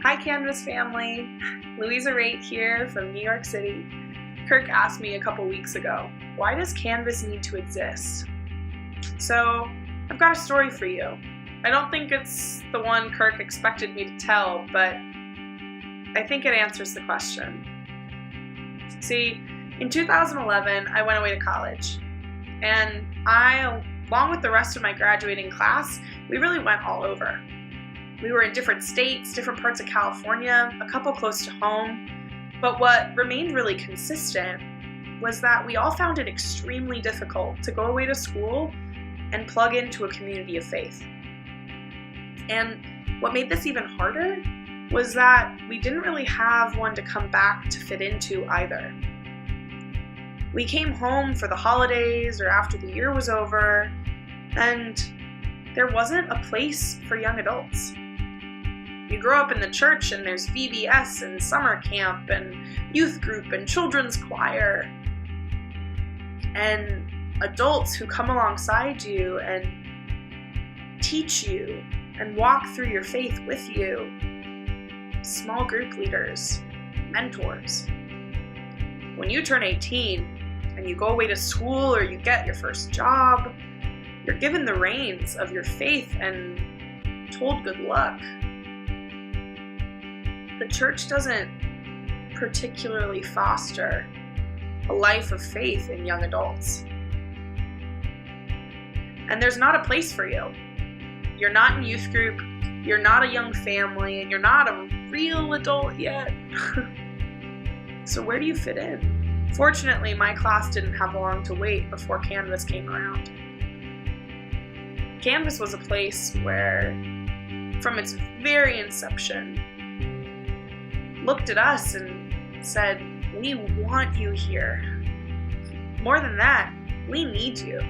Hi Canvas family, Louisa Raitt here from New York City. Kirk asked me a couple weeks ago, why does Canvas need to exist? So I've got a story for you. I don't think it's the one Kirk expected me to tell, but I think it answers the question. See, in 2011, I went away to college, and I, along with the rest of my graduating class, we really went all over. We were in different states, different parts of California, a couple close to home, but what remained really consistent was that we all found it extremely difficult to go away to school and plug into a community of faith. And what made this even harder was that we didn't really have one to come back to fit into either. We came home for the holidays or after the year was over, and there wasn't a place for young adults. You grow up in the church and there's VBS and summer camp and youth group and children's choir and adults who come alongside you and teach you and walk through your faith with you. Small group leaders, mentors. When you turn 18 and you go away to school or you get your first job, you're given the reins of your faith and told good luck. The church doesn't particularly foster a life of faith in young adults. And there's not a place for you. You're not in youth group, you're not a young family, and you're not a real adult yet. So where do you fit in? Fortunately, my class didn't have long to wait before Canvas came around. Canvas was a place where, from its very inception, looked at us and said, we want you here. More than that, we need you.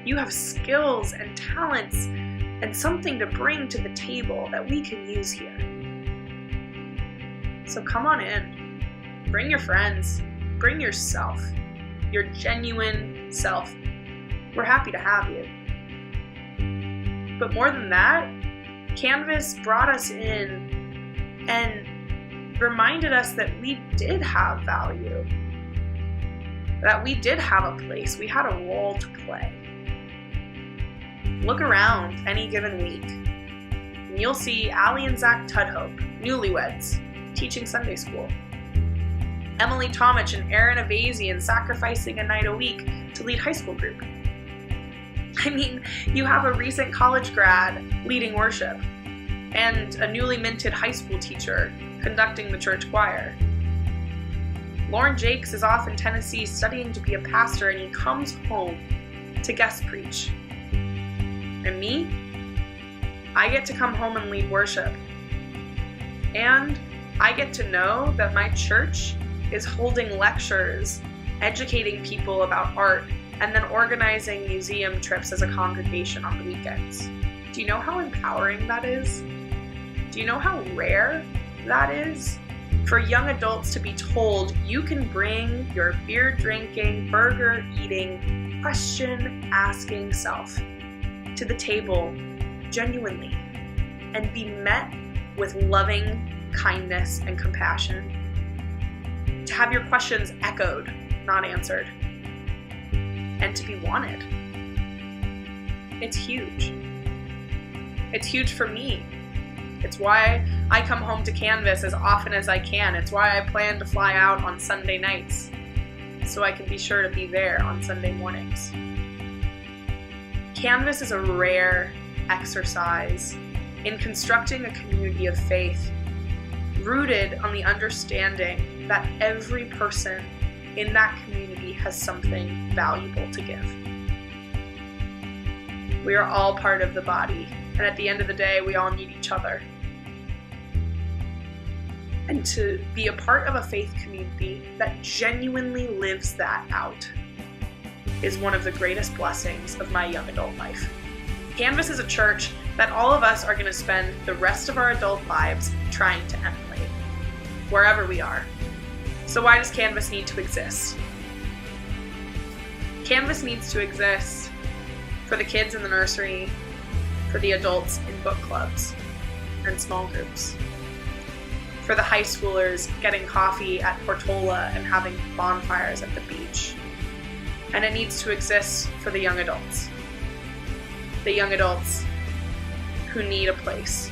You have skills and talents and something to bring to the table that we can use here. So come on in. Bring your friends. Bring yourself. Your genuine self. We're happy to have you. But more than that, Canvas brought us in and reminded us that we did have value, that we did have a place, we had a role to play. Look around any given week, and you'll see Allie and Zach Tudhope, newlyweds, teaching Sunday school. Emily Tomich and Aaron Avazian sacrificing a night a week to lead high school group. I mean, you have a recent college grad leading worship, and a newly minted high school teacher conducting the church choir. Lauren Jakes is off in Tennessee studying to be a pastor, and he comes home to guest preach. And me? I get to come home and lead worship. And I get to know that my church is holding lectures, educating people about art, and then organizing museum trips as a congregation on the weekends. Do you know how empowering that is? Do you know how rare that is? For young adults to be told you can bring your beer drinking, burger eating, question asking self to the table genuinely and be met with loving kindness and compassion. To have your questions echoed, not answered. And to be wanted. It's huge. It's huge for me. It's why I come home to Canvas as often as I can. It's why I plan to fly out on Sunday nights, so I can be sure to be there on Sunday mornings. Canvas is a rare exercise in constructing a community of faith, rooted on the understanding that every person in that community has something valuable to give. We are all part of the body, and at the end of the day, we all need each other. And to be a part of a faith community that genuinely lives that out is one of the greatest blessings of my young adult life. Canvas is a church that all of us are going to spend the rest of our adult lives trying to emulate, wherever we are. So why does Canvas need to exist? Canvas needs to exist for the kids in the nursery, for the adults in book clubs and small groups, for the high schoolers getting coffee at Portola and having bonfires at the beach. And it needs to exist for the young adults. The young adults who need a place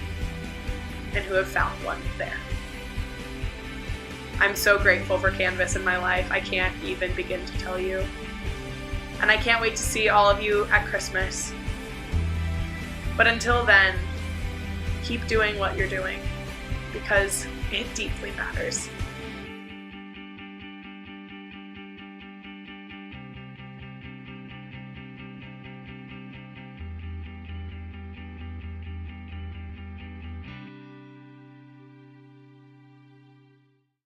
and who have found one there. I'm so grateful for Canvas in my life. I can't even begin to tell you. And I can't wait to see all of you at Christmas. But until then, keep doing what you're doing because it deeply matters.